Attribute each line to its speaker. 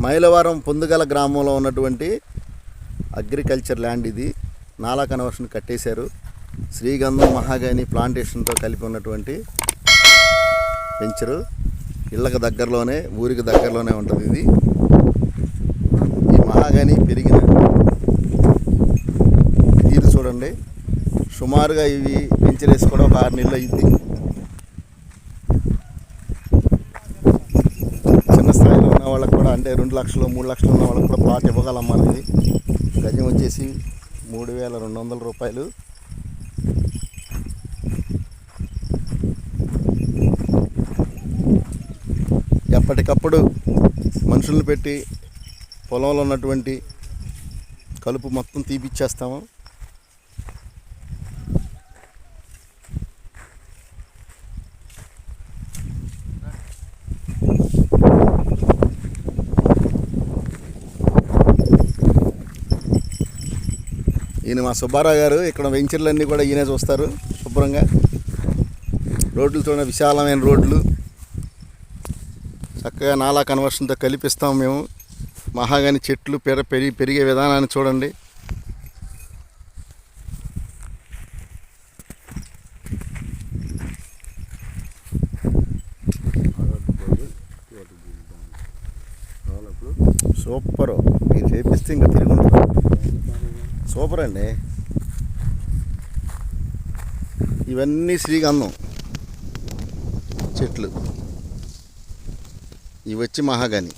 Speaker 1: మైలవరం పొందుగల గ్రామంలో ఉన్నటువంటి agriculture land ఇది. నాలా కన్వర్షన్ కట్టేశారు. శ్రీగంధం మహాగని ప్లాంటేషన్తో కలిపి ఉన్నటువంటి వెంచరు. ఇళ్ళకి దగ్గరలోనే, ఊరికి దగ్గరలోనే ఉంటుంది ఇది. ఈ మహాగని పెరిగిన తీరు చూడండి. సుమారుగా ఇవి వెంచర్ వేసి కూడా ఒక 6 నెలలు అయింది. చిన్న స్థాయిలో ఉన్న వాళ్ళకి కూడా, అంటే 2 లక్షలు 3 లక్షలు ఉన్న వాళ్ళకి కూడా ప్లాట్ ఇవ్వగలం. మనది గజం వచ్చేసి 3200 రూపాయలు. ఎప్పటికప్పుడు మనుషులను పెట్టి పొలంలో ఉన్నటువంటి కలుపు మొత్తం తీపిచ్చేస్తాము. ఈయన మా సుబ్బారావు గారు. ఇక్కడ వెంచర్లన్నీ కూడా ఈయనే చూస్తారు శుభ్రంగా. రోడ్లు చూడండి, విశాలమైన రోడ్లు. చక్కగా నాలా కన్వర్షన్తో కల్పిస్తాం మేము. మహాగని చెట్లు పెరిగే విధానాన్ని చూడండి. సూపరు. మీరు చేపిస్తే ఇంకా తిరుగుంటుంది. సూపర్ అండి. ఇవన్నీ శ్రీగంధం చెట్లు, ఇవి వచ్చి మహాగని.